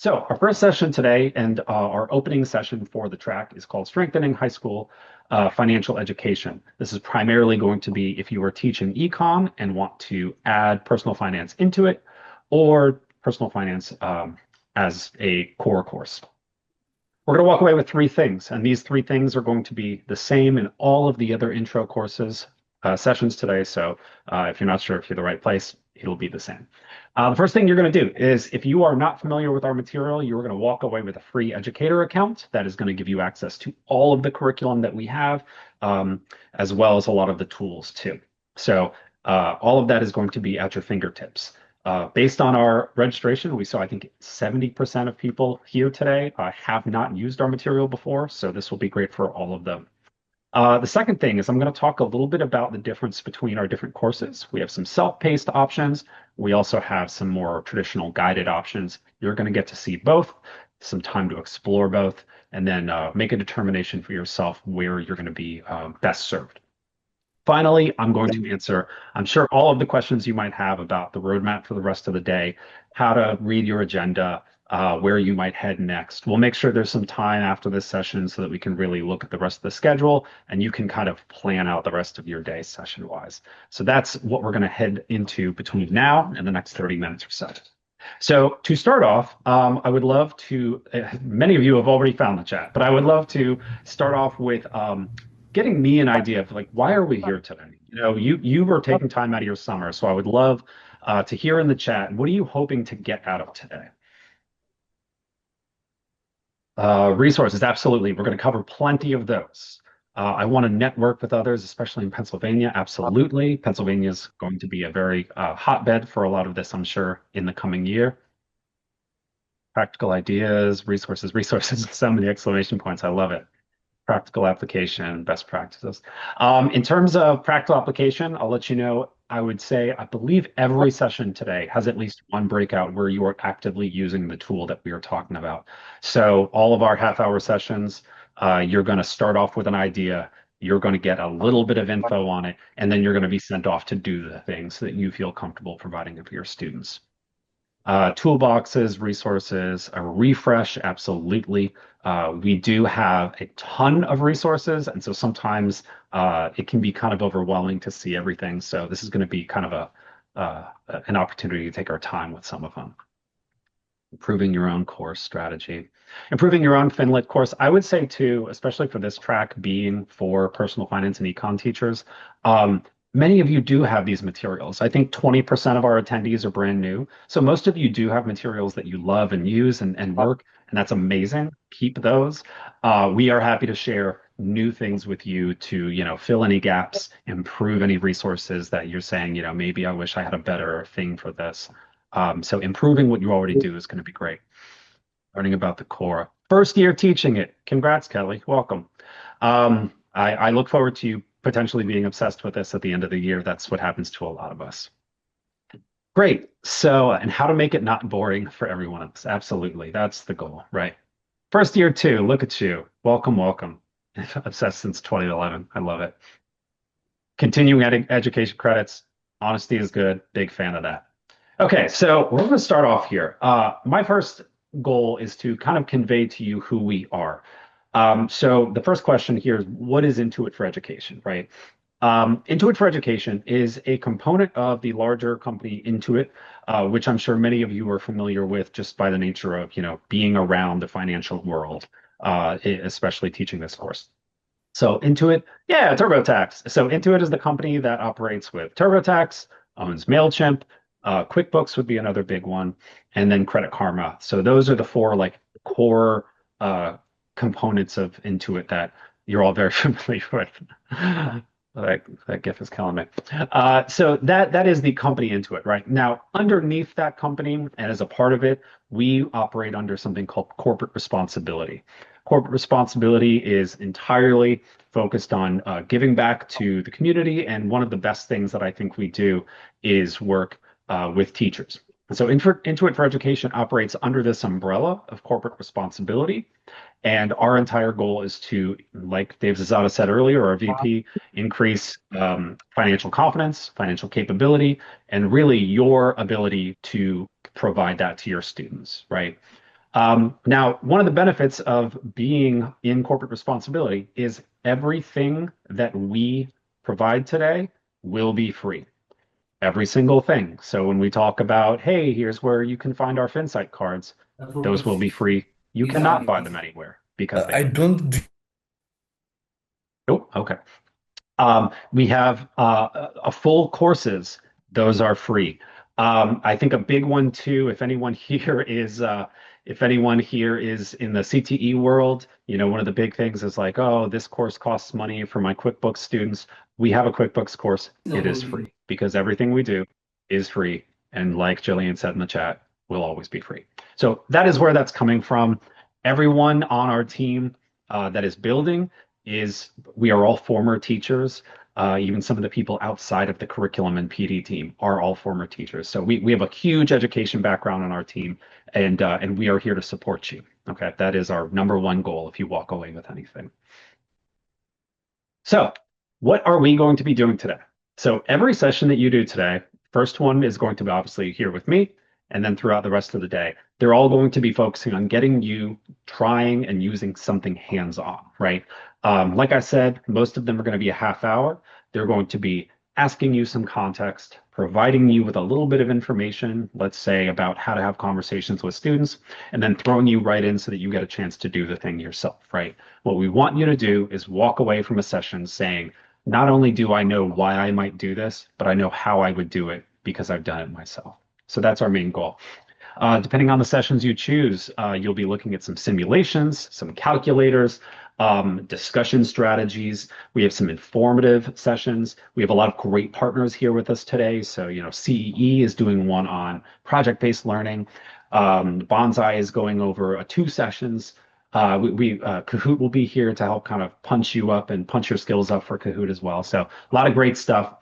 So our first session today and our opening session for the track is called Strengthening High School Financial Education. This is primarily going to be if you are teaching econ and want to add personal finance into it, or personal finance as a core course. We're going to walk away with three things, and these three things are going to be the same in all of the other intro courses sessions today. So if you're not sure if you're the right place, it'll be the same. The first thing you're going to do is if you are not familiar with our material, you're going to walk away with a free educator account that is going to give you access to all of the curriculum that we have, as well as a lot of the tools too. So all of that is going to be at your fingertips. Based on our registration, we saw, I think, 70% of people here today have not used our material before, so this will be great for all of them. The second thing is I'm going to talk a little bit about the difference between our different courses. We have some self-paced options. We also have some more traditional guided options. You're going to get to see both, some time to explore both, and then make a determination for yourself where you're going to be best served. Finally, I'm going to answer, I'm sure, all of the questions you might have about the roadmap for the rest of the day, how to read your agenda, where you might head next. We'll make sure there's some time after this session so that we can really look at the rest of the schedule and you can kind of plan out the rest of your day session-wise. So that's what we're going to head into between now and the next 30 minutes or so. So to start off, I would love to, many of you have already found the chat, but I would love to start off with getting me an idea of like, why are we here today? You know, you were taking time out of your summer, so I would love to hear in the chat, what are you hoping to get out of today? Resources, absolutely. We're going to cover plenty of those. I want to network with others, especially in Pennsylvania. Absolutely. Pennsylvania is going to be a very hotbed for a lot of this, I'm sure, in the coming year. Practical ideas, resources, resources, so many exclamation points. I love it. Practical application, best practices. In terms of practical application, I'll let you know, I would say, I believe every session today has at least one breakout where you are actively using the tool that we are talking about. So all of our half-hour sessions, you're going to start off with an idea, you're going to get a little bit of info on it, and then you're going to be sent off to do the things that you feel comfortable providing for your students. Toolboxes, resources, a refresh, absolutely. We do have a ton of resources, and so sometimes it can be kind of overwhelming to see everything. So this is going to be kind of an opportunity to take our time with some of them. Improving your own course strategy. Improving your own Finlit course. I would say too, especially for this track being for personal finance and econ teachers, many of you do have these materials. I think 20% of our attendees are brand new. So most of you do have materials that you love and use and work, and that's amazing. Keep those. We are happy to share new things with you to, fill any gaps, improve any resources that you're saying, maybe I wish I had a better thing for this. So improving what you already do is going to be great. Learning about the core. First year teaching it. Congrats, Kelly. Welcome. I look forward to you potentially being obsessed with this at the end of the year. That's what happens to a lot of us. Great. So, and how to make it not boring for everyone else. Absolutely. That's the goal, right? First year too. Look at you. Welcome, welcome. Obsessed since 2011. I love it. Continuing education credits. Honesty is good. Big fan of that. Okay, so we're going to start off here. My first goal is to kind of convey to you who we are. So the first question here is, what is Intuit for Education, right? Intuit for Education is a component of the larger company Intuit, which I'm sure many of you are familiar with just by the nature of, being around the financial world, especially teaching this course. So Intuit, yeah, TurboTax. So Intuit is the company that operates with TurboTax, owns MailChimp, QuickBooks would be another big one, and then Credit Karma. So those are the four core components of Intuit that you're all very familiar with. That GIF is killing me. So that is the company Intuit, right? Now, underneath that company and as a part of it, we operate under something called corporate responsibility. Corporate responsibility is entirely focused on giving back to the community, and one of the best things that I think we do is work with teachers. So Intuit for Education operates under this umbrella of corporate responsibility. And our entire goal is to, like Dave Zazada said earlier, our VP, increase financial confidence, financial capability, and really your ability to provide that to your students, right? Now, one of the benefits of being in corporate responsibility is everything that we provide today will be free. Every single thing. So when we talk about, hey, here's where you can find our FinSight cards, those will be free. You cannot buy them anywhere because they I wouldn't. don't. Oh, okay. We have a full courses; those are free. I think a big one too. If anyone here is in the CTE world, one of the big things is like, oh, this course costs money for my QuickBooks students. We have a QuickBooks course. It is free because everything we do is free, and like Jillian said in the chat, will always be free. So that is where that's coming from. Everyone on our team that is building is we are all former teachers. Even some of the people outside of the curriculum and PD team are all former teachers. So we have a huge education background on our team, and we are here to support you. Okay, that is our number one goal if you walk away with anything. So, what are we going to be doing today? So, every session that you do today, first one is going to be obviously here with me, and then throughout the rest of the day, they're all going to be focusing on getting you trying and using something hands-on, right? Like I said, most of them are going to be a half hour. They're going to be asking you some context, providing you with a little bit of information, let's say about how to have conversations with students, and then throwing you right in so that you get a chance to do the thing yourself, right? What we want you to do is walk away from a session saying, not only do I know why I might do this, but I know how I would do it because I've done it myself. So that's our main goal. Depending on the sessions you choose, you'll be looking at some simulations, some calculators, discussion strategies. We have some informative sessions. We have a lot of great partners here with us today. So, CEE is doing one on project-based learning. Bonsai is going over two sessions. Kahoot will be here to help kind of punch you up and punch your skills up for Kahoot as well. So a lot of great stuff.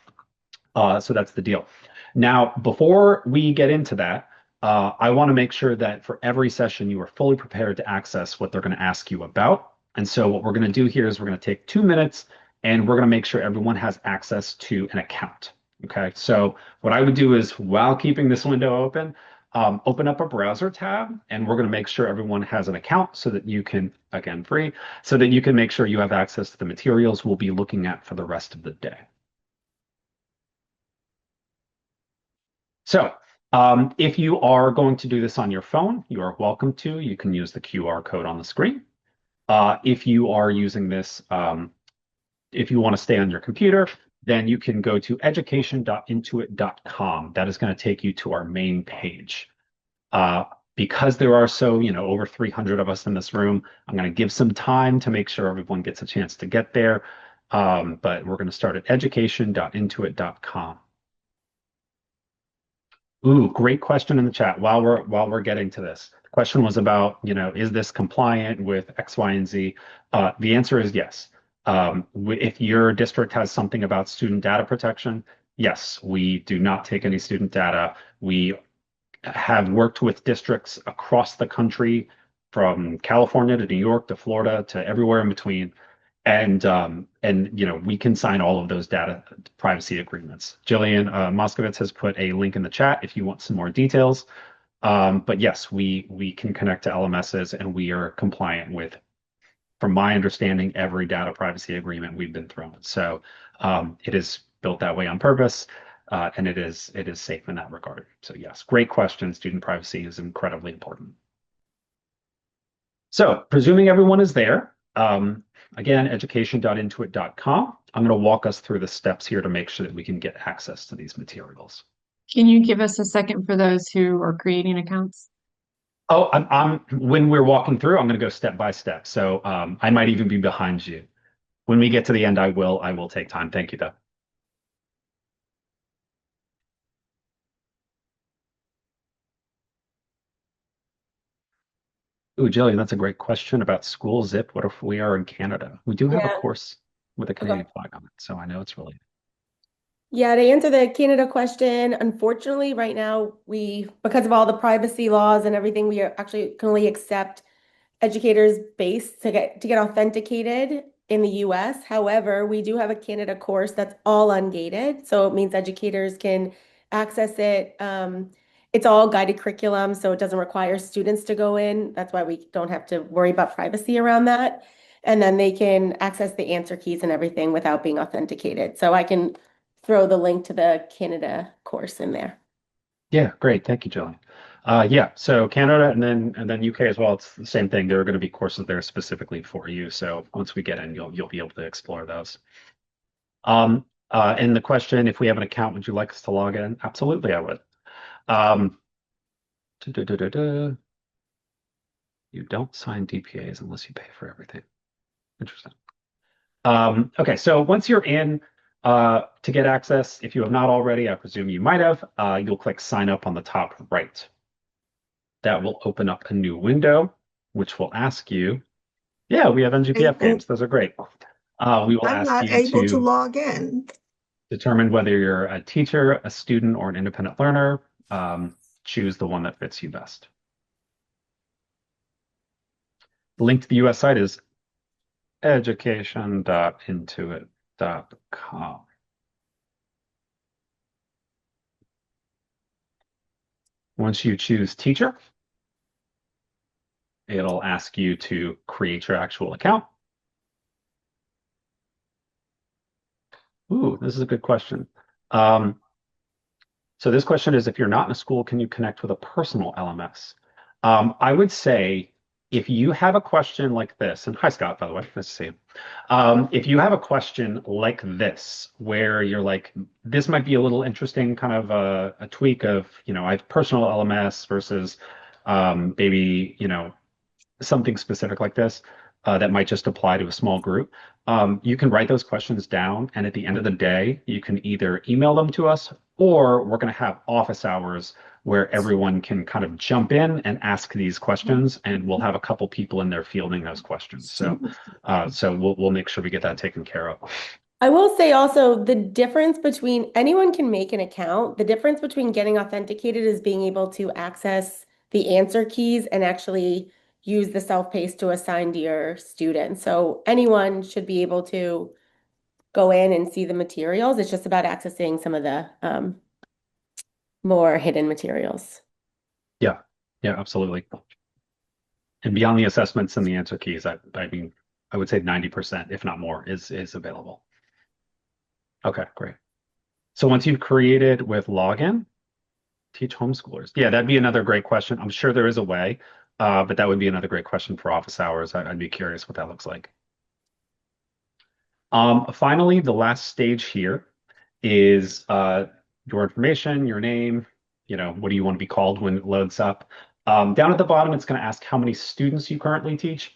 So that's the deal. Now, before we get into that, I want to make sure that for every session you are fully prepared to access what they're going to ask you about. And so what we're going to do here is we're going to take 2 minutes and we're going to make sure everyone has access to an account. Okay, so what I would do is while keeping this window open, open up a browser tab and we're going to make sure everyone has an account so that you can, again, free, so that you can make sure you have access to the materials we'll be looking at for the rest of the day. So, if you are going to do this on your phone, you are welcome to. You can use the QR code on the screen. If you are using this, if you want to stay on your computer, then you can go to education.intuit.com. That is going to take you to our main page. Uh, because there are over 300 of us in this room, I'm going to give some time to make sure everyone gets a chance to get there. But we're going to start at education.intuit.com. Ooh, great question in the chat while we're getting to this. The question was about, is this compliant with X, Y, and Z? The answer is yes. If your district has something about student data protection, yes, we do not take any student data. We have worked with districts across the country, from California to New York to Florida to everywhere in between, and we can sign all of those data privacy agreements. Jillian Moskovitz has put a link in the chat if you want some more details. But yes, we can connect to LMSs and we are compliant with, from my understanding, every data privacy agreement we've been thrown. So it is built that way on purpose. And it is safe in that regard. So yes, great question. Student privacy is incredibly important. So presuming everyone is there, again, education.intuit.com. I'm going to walk us through the steps here to make sure that we can get access to these materials. Can you give us a second for those who are creating accounts? Oh, when we're walking through, I'm going to go step by step. So I might even be behind you. When we get to the end, I will take time. Thank you, though. Ooh, Jillian, that's a great question about school zip. What if we are in Canada? We do have a Yeah. course with a Okay. Canadian flag on it, so I know it's related. Yeah, to answer the Canada question, unfortunately, right now because of all the privacy laws and everything, we actually can only accept educators based to get authenticated in the US. However, we do have a Canada course that's all ungated, so it means educators can access it. It's all guided curriculum, so it doesn't require students to go in. That's why we don't have to worry about privacy around that. And then they can access the answer keys and everything without being authenticated. So I can throw the link to the Canada course in there. Yeah, great. Thank you, Jillian. Yeah, so Canada and then UK as well. It's the same thing. There are going to be courses there specifically for you. So once we get in, you'll be able to explore those. And the question, if we have an account, would you like us to log in? Absolutely, I would. Um, du-du-du-du-du. You don't sign DPAs unless you pay for everything. Interesting. Okay, so once you're in to get access, if you have not already, I presume you might have, you'll click sign up on the top right. That will open up a new window, which will ask you, yeah, we have NGPF Able, games. Those are great. We will I'm ask not you able to to log in. determine whether you're a teacher, a student, or an independent learner. Choose the one that fits you best. The link to the US site is education.intuit.com. Once you choose teacher, it'll ask you to create your actual account. Ooh, this is a good question. So this question is, if you're not in a school, can you connect with a personal LMS? I would say if you have a question like this, and hi Scott, by the way, nice to see you. If you have a question like this, where you're like, this might be a little interesting, kind of a tweak of, I have personal LMS versus maybe, something specific like this that might just apply to a small group. You can write those questions down, and at the end of the day, you can either email them to us, or we're going to have office hours where everyone can kind of jump in and ask these questions, and we'll have a couple people in there fielding those questions. So we'll make sure we get that taken care of. I will say also the difference between anyone can make an account. The difference between getting authenticated is being able to access the answer keys and actually use the self-paced to assign to your students. So anyone should be able to go in and see the materials. It's just about accessing some of the more hidden materials. Yeah, yeah, absolutely. And beyond the assessments and the answer keys, I mean, I would say 90%, if not more, is available. Okay, great. So once you've created with login, teach homeschoolers. Yeah, that'd be another great question. I'm sure there is a way, but that would be another great question for office hours. I'd be curious what that looks like. Finally, the last stage here is your information, your name, what do you want to be called when it loads up. Down at the bottom, it's going to ask how many students you currently teach.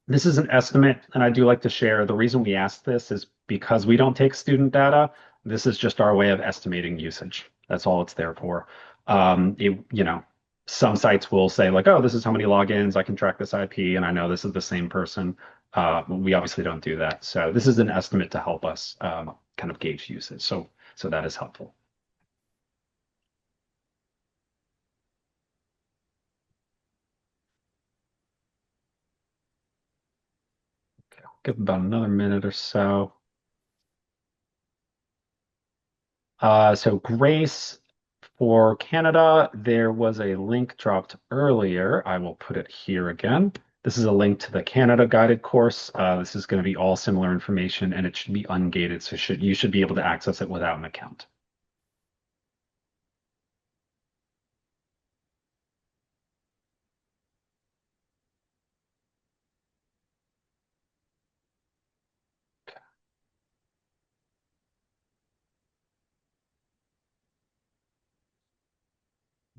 This is an estimate, and I do like to share. The reason we ask this is because we don't take student data. This is just our way of estimating usage. That's all it's there for. Some sites will say like, oh, this is how many logins, I can track this IP, and I know this is the same person. We obviously don't do that. So this is an estimate to help us kind of gauge usage. So that is helpful. Okay, I'll give about another minute or so. So Grace, for Canada, there was a link dropped earlier. I will put it here again. This is a link to the Canada guided course. This is going to be all similar information, and it should be ungated, so you should be able to access it without an account.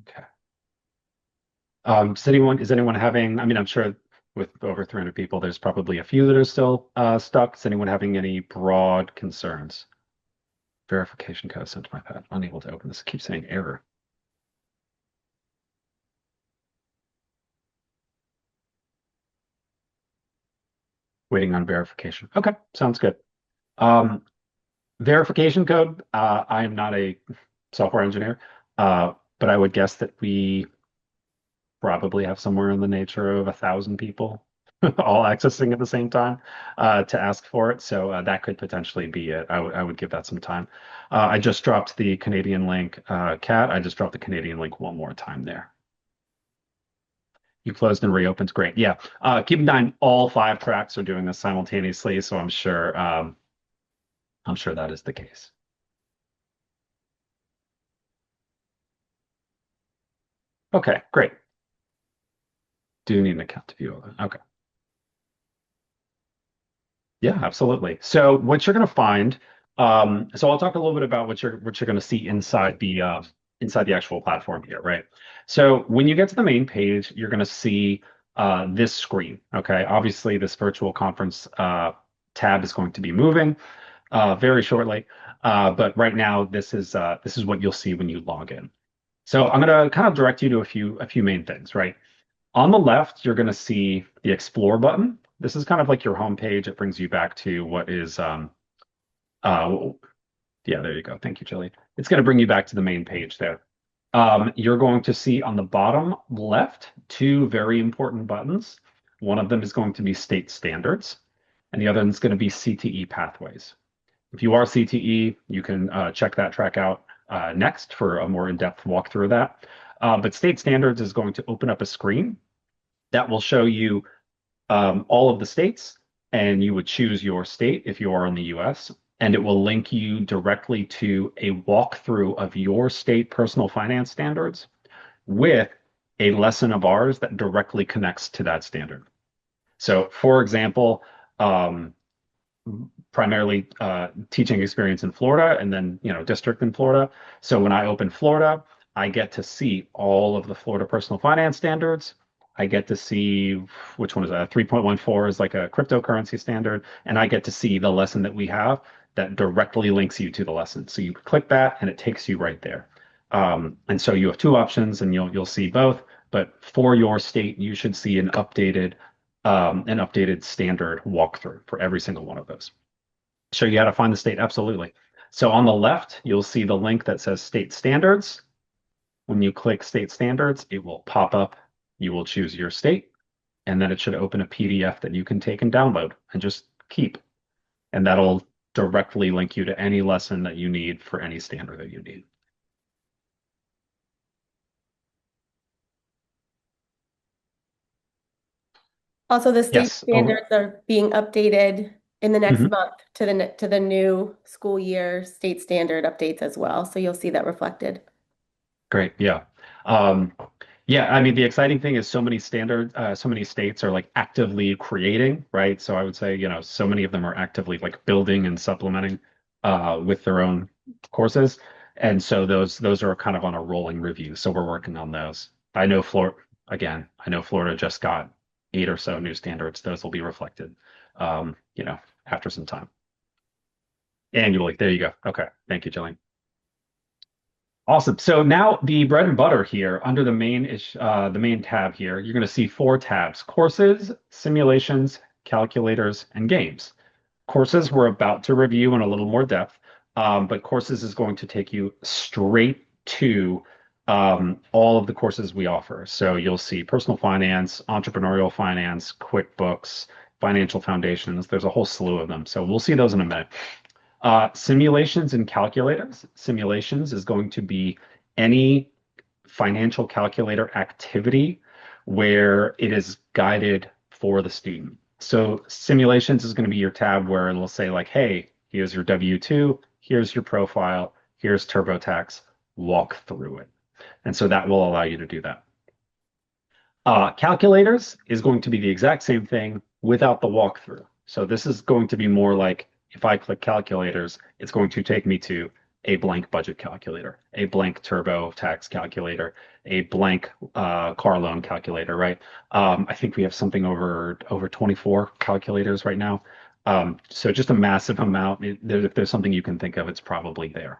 Okay. Is anyone having, I mean, I'm sure with over 300 people, there's probably a few that are still stuck. Is anyone having any broad concerns? Verification code sent to my pad. Unable to open this. It keeps saying error. Waiting on verification. Okay, sounds good. Verification code, I am not a software engineer, but I would guess that we probably have somewhere in the nature of 1,000 people all accessing at the same time to ask for it. So that could potentially be it. I would give that some time. I just dropped the Canadian link, Kat. I just dropped the Canadian link one more time there. You closed and reopened. Great. Yeah. Keep in mind, all 5 tracks are doing this simultaneously, so I'm sure that is the case. Okay, great. Do need an account to view all that. Okay. Yeah, absolutely. So what you're going to find, so I'll talk a little bit about what you're going to see inside the actual platform here, right? So when you get to the main page, you're going to see this screen. Okay, obviously this virtual conference tab is going to be moving very shortly, but right now this is what you'll see when you log in. So I'm going to kind of direct you to a few main things, right? On the left, you're going to see the Explore button. This is kind of like your home page. It brings you back to what is, uh, yeah, there you go. Thank you, Jilly. It's going to bring you back to the main page there. You're going to see on the bottom left 2 very important buttons. One of them is going to be state standards, and the other one is going to be CTE pathways. If you are CTE, you can check that track out next for a more in-depth walkthrough of that. But state standards is going to open up a screen that will show you all of the states, and you would choose your state if you are in the US, and it will link you directly to a walkthrough of your state personal finance standards with a lesson of ours that directly connects to that standard. So, for example, primarily teaching experience in Florida and then, district in Florida. So when I open Florida, I get to see all of the Florida personal finance standards. I get to see which one is that? 3.14 is like a cryptocurrency standard, and I get to see the lesson that we have that directly links you to the lesson. So you click that, and it takes you right there. And so you have 2 options, and you'll see both. But for your state, you should see an updated standard walkthrough for every single one of those. Show you how to find the state, absolutely. So on the left, you'll see the link that says state standards. When you click state standards, it will pop up. You will choose your state, and then it should open a PDF that you can take and download and just keep. And that'll directly link you to any lesson that you need for any standard that you need. Also, the state Yes. standards are being updated in the next Mhm. month to the new school year state standard updates as well. So you'll see that reflected. Great. Yeah. Um, yeah, I mean, the exciting thing is so many states are like actively creating, right? So I would say, so many of them are actively like building and supplementing with their own courses. And so those are kind of on a rolling review. So we're working on those. I know Florida just got 8 or so new standards. Those will be reflected, after some time. Annually. There you go. Okay. Thank you, Jillian. Awesome. So now the bread and butter here under the main tab here, you're going to see 4 tabs: courses, simulations, calculators, and games. Courses we're about to review in a little more depth, but courses is going to take you straight to all of the courses we offer. So you'll see personal finance, entrepreneurial finance, QuickBooks, financial foundations. There's a whole slew of them. So we'll see those in a minute. Simulations and calculators. Simulations is going to be any financial calculator activity where it is guided for the student. So simulations is going to be your tab where it'll say like, hey, here's your W-2, here's your profile, here's TurboTax, walk through it. And so that will allow you to do that. Calculators is going to be the exact same thing without the walkthrough. So this is going to be more like if I click calculators, it's going to take me to a blank budget calculator, a blank TurboTax calculator, a blank car loan calculator, right? I think we have something over 24 calculators right now. So just a massive amount. If there's something you can think of, it's probably there.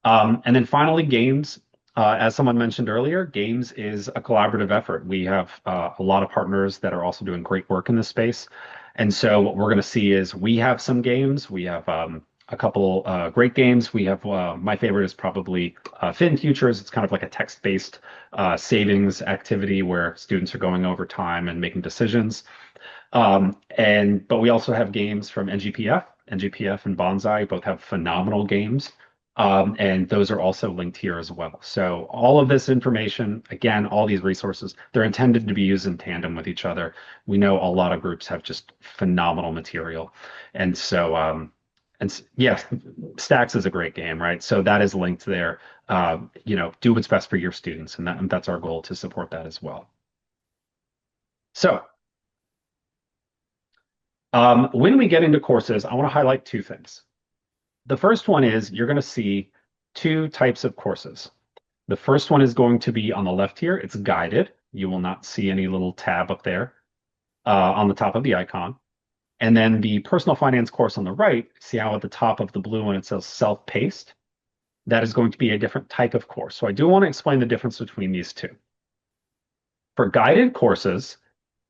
And then finally, games. As someone mentioned earlier, games is a collaborative effort. We have a lot of partners that are also doing great work in this space. And so what we're going to see is we have some games. We have a couple great games. We have my favorite is probably Fin Futures. It's kind of like a text-based savings activity where students are going over time and making decisions. But we also have games from NGPF. NGPF and Bonsai both have phenomenal games. And those are also linked here as well. So all of this information, again, all these resources, they're intended to be used in tandem with each other. We know a lot of groups have just phenomenal material. And so, yes, Stacks is a great game, right? So that is linked there. Do what's best for your students. And that's our goal, to support that as well. So when we get into courses, I want to highlight two things. The first one is you're going to see two types of courses. The first one is going to be on the left here. It's guided. You will not see any little tab up there on the top of the icon. And then the personal finance course on the right, see how at the top of the blue one it says self-paced? That is going to be a different type of course. So I do want to explain the difference between these two. For guided courses,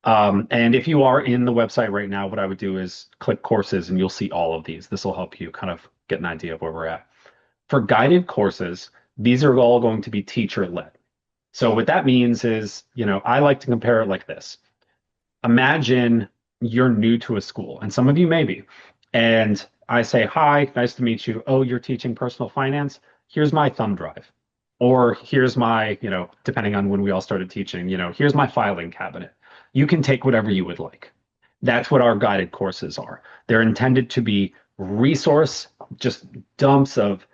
and if you are in the website right now, what I would do is click courses and you'll see all of these. This will help you kind of get an idea of where we're at. For guided courses, these are all going to be teacher-led. So what that means is, I like to compare it like this. Imagine you're new to a school, and some of you may be, and I say, hi, nice to meet you. Oh, you're teaching personal finance? Here's my thumb drive. Or here's my, depending on when we all started teaching, here's my filing cabinet. You can take whatever you would like. That's what our guided courses are. They're intended to be resource, just dumps of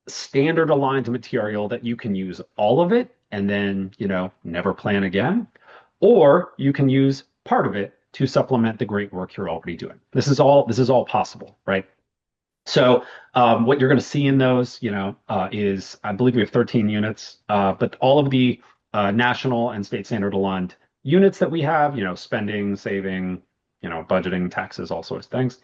standard aligned material that you can use all of it and then, never plan again. Or you can use part of it to supplement the great work you're already doing. This is all possible, right? So what you're going to see in those, is I believe we have 13 units, but all of the national and state standard aligned units that we have, spending, saving, budgeting, taxes, all sorts of things.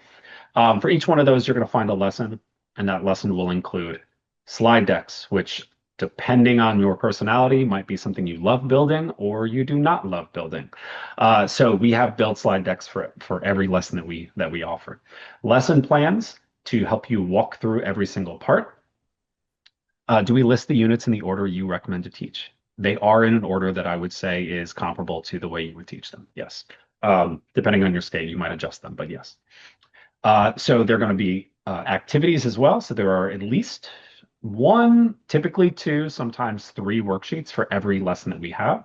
For each one of those, you're going to find a lesson, and that lesson will include slide decks, which, depending on your personality, might be something you love building or you do not love building. So we have built slide decks for every lesson that we offer. Lesson plans to help you walk through every single part. Do we list the units in the order you recommend to teach? They are in an order that I would say is comparable to the way you would teach them. Yes. Depending on your state, you might adjust them, but yes. So they're going to be activities as well. So there are at least one, typically two, sometimes three worksheets for every lesson that we have.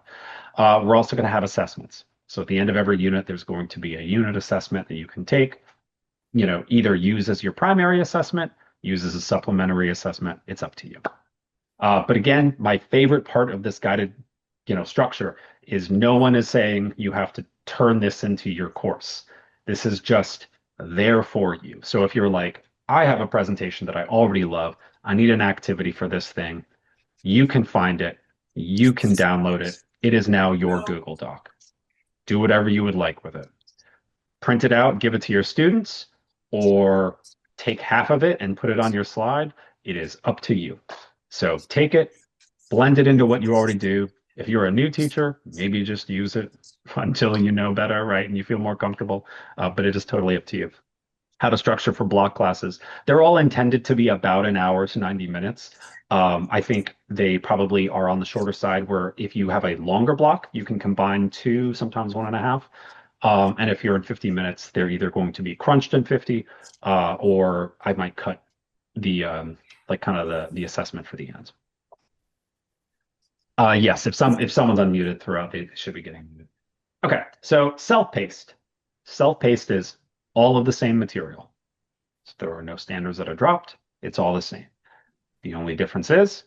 We're also going to have assessments. So at the end of every unit, there's going to be a unit assessment that you can take, either use as your primary assessment, use as a supplementary assessment. It's up to you. But again, my favorite part of this guided, structure is no one is saying you have to turn this into your course. This is just there for you. So if you're like, I have a presentation that I already love, I need an activity for this thing, you can find it, you can download it. It is now your Google Doc. Do whatever you would like with it. Print it out, give it to your students, or take half of it and put it on your slide. It is up to you. So take it, blend it into what you already do. If you're a new teacher, maybe just use it until you know better, right? And you feel more comfortable, but it is totally up to you. How to structure for block classes. They're all intended to be about an hour to 90 minutes. I think they probably are on the shorter side where if you have a longer block, you can combine two, sometimes 1.5. And if you're in 50 minutes, they're either going to be crunched in 50, or I might cut the the assessment for the end. Yes, if someone's unmuted throughout, they should be getting muted. Okay, so self-paced. Self-paced is all of the same material. So there are no standards that are dropped. It's all the same. The only difference is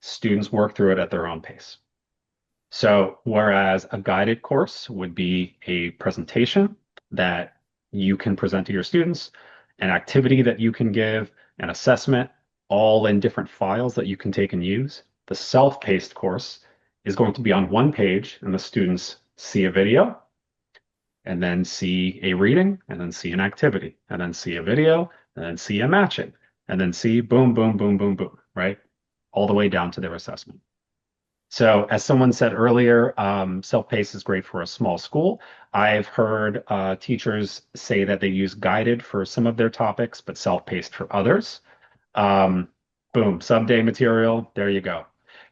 students work through it at their own pace. So whereas a guided course would be a presentation that you can present to your students, an activity that you can give, an assessment, all in different files that you can take and use, the self-paced course is going to be on one page, and the students see a video, and then see a reading, and then see an activity, and then see a video, and then see a matching, and then see boom, boom, boom, boom, boom, right? All the way down to their assessment. So as someone said earlier, self-paced is great for a small school. I've heard teachers say that they use guided for some of their topics, but self-paced for others. Um, Boom, sub-day material, there you go.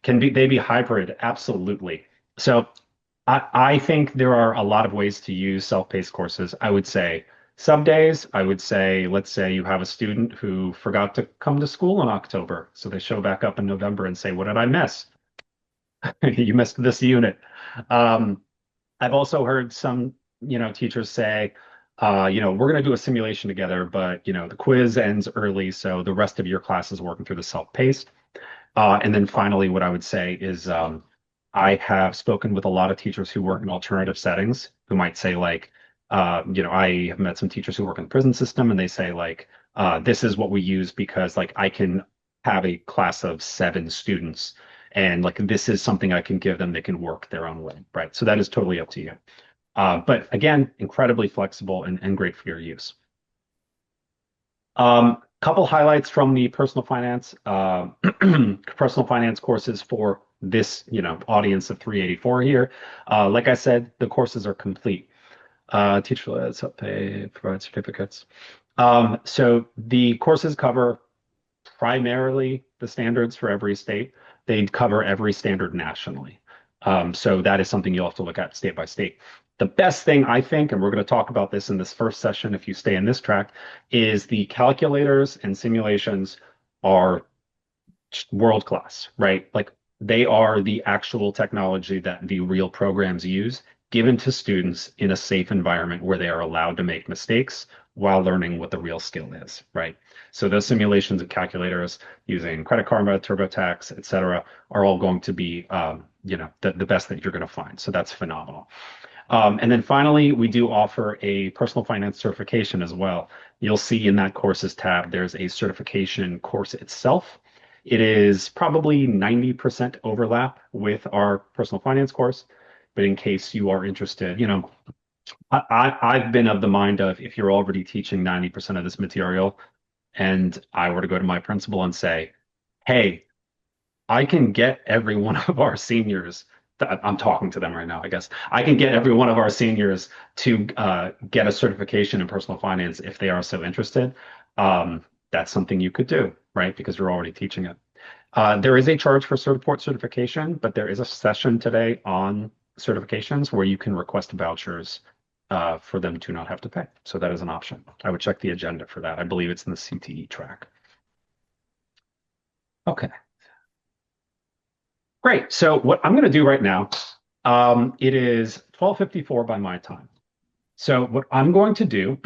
Can they be hybrid? Absolutely. So I think there are a lot of ways to use self-paced courses. I would say some days, I would say, let's say you have a student who forgot to come to school in October. So they show back up in November and say, what did I miss? You missed this unit. Um, I've also heard some, teachers say, we're going to do a simulation together, but, the quiz ends early. So the rest of your class is working through the self-paced. And then finally, what I would say is I have spoken with a lot of teachers who work in alternative settings who might say, like, I have met some teachers who work in the prison system and they say, like, this is what we use because, like, I can have a class of 7 students and, like, this is something I can give them. They can work their own way, right? So that is totally up to you. But again, incredibly flexible and great for your use. Couple highlights from the personal finance courses for this, audience of 384 here. Like I said, the courses are complete. Teacher self-pay, provide certificates. So the courses cover primarily the standards for every state. They cover every standard nationally. So that is something you'll have to look at state by state. The best thing I think, and we're going to talk about this in this first session if you stay in this track, is the calculators and simulations are world class, right? Like they are the actual technology that the real programs use, given to students in a safe environment where they are allowed to make mistakes while learning what the real skill is, right? So those simulations and calculators using Credit Karma, TurboTax, et cetera, are all going to be, the best that you're going to find. So that's phenomenal. And then finally, we do offer a personal finance certification as well. You'll see in that courses tab, there's a certification course itself. It is probably 90% overlap with our personal finance course. But in case you are interested, I've been of the mind of if you're already teaching 90% of this material and I were to go to my principal and say, hey, I can get every one of our seniors. I'm talking to them right now, I guess. I can get every one of our seniors to get a certification in personal finance if they are so interested. That's something you could do, right? Because you're already teaching it. There is a charge for Certiport certification, but there is a session today on certifications where you can request vouchers for them to not have to pay. So that is an option. I would check the agenda for that. I believe it's in the CTE track. Okay. Great. So what I'm going to do right now, it is 12:54 by my time. So what I'm going to do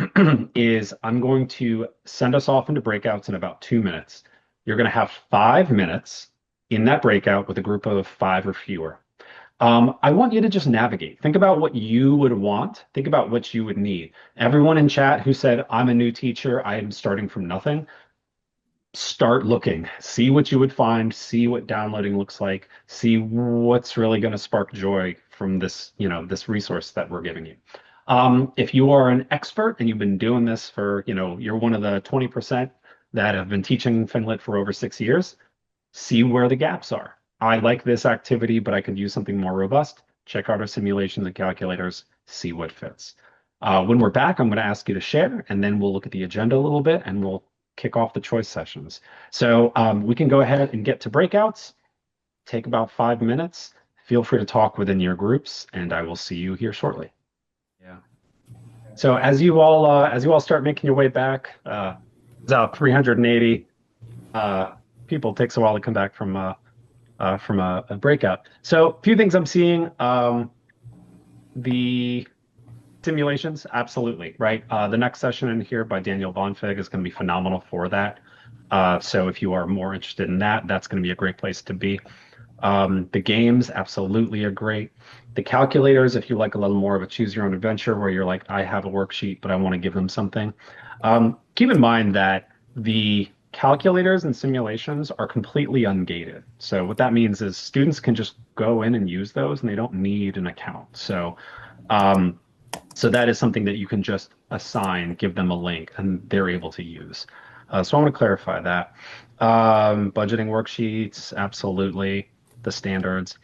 is I'm going to send us off into breakouts in about 2 minutes. You're going to have 5 minutes in that breakout with a group of 5 or fewer. I want you to just navigate. Think about what you would want. Think about what you would need. Everyone in chat who said, I'm a new teacher, I am starting from nothing, start looking, see what you would find, see what downloading looks like, see what's really going to spark joy from this, this resource that we're giving you. If you are an expert and you've been doing this for, you're one of the 20% that have been teaching FinLit for over 6 years, see where the gaps are. I like this activity, but I could use something more robust. Check out our simulations and calculators, see what fits. When we're back, I'm going to ask you to share, and then we'll look at the agenda a little bit, and we'll kick off the choice sessions. So we can go ahead and get to breakouts, take about 5 minutes. Feel free to talk within your groups, and I will see you here shortly. Yeah. So as you all start making your way back, it's about 380 people. It takes a while to come back from a breakout. So a few things I'm seeing. The simulations, absolutely, right? The next session in here by Daniel Bonfig is going to be phenomenal for that. So if you are more interested in that, that's going to be a great place to be. The games absolutely are great. The calculators, if you like a little more of a choose your own adventure where you're like, I have a worksheet, but I want to give them something. Keep in mind that the calculators and simulations are completely ungated. So what that means is students can just go in and use those and they don't need an account. So that is something that you can just assign, give them a link, and they're able to use. So I want to clarify that. Budgeting worksheets, absolutely. the standards.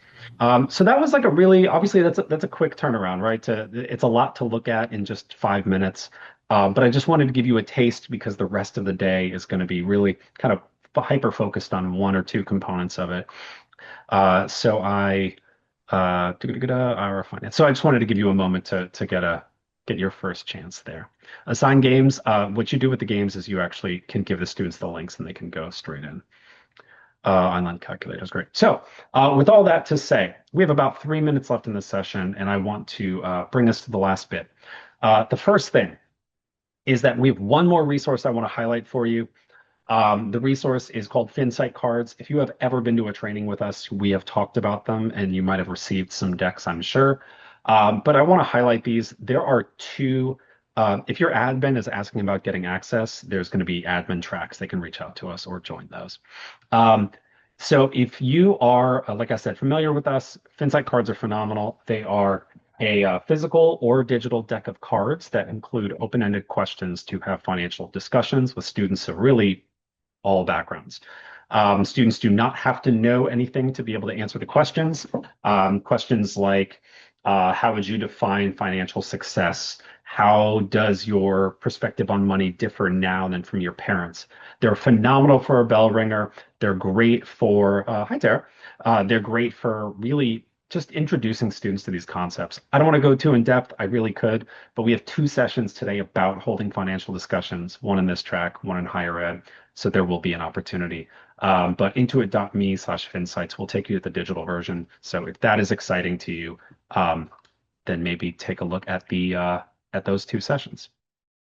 So that was like a really, obviously that's a quick turnaround, right? It's a lot to look at in just 5 minutes. But I just wanted to give you a taste because the rest of the day is going to be really kind of hyper focused on one or two components of it. So I our finance. So I just wanted to give you a moment to get your first chance there. Assign games. What you do with the games is you actually can give the students the links and they can go straight in. Online calculators, great. So with all that to say, we have about 3 minutes left in this session, and I want to bring us to the last bit. The first thing is that we have one more resource I want to highlight for you. The resource is called FinSight cards. If you have ever been to a training with us, we have talked about them and you might have received some decks, I'm sure. But I want to highlight these. There are two, if your admin is asking about getting access, there's going to be admin tracks. They can reach out to us or join those. So if you are, like I said, familiar with us, FinSight cards are phenomenal. They are a physical or digital deck of cards that include open-ended questions to have financial discussions with students of really all backgrounds. Students do not have to know anything to be able to answer the questions. Questions like, how would you define financial success? How does your perspective on money differ now than from your parents? They're phenomenal for a bell ringer. They're great for, hi Tara. They're great for really just introducing students to these concepts. I don't want to go too in depth. I really could, but we have 2 sessions today about holding financial discussions, one in this track, one in higher ed. So there will be an opportunity. But intuit.me/finsights will take you to the digital version. So if that is exciting to you, then maybe take a look at the at those 2 sessions.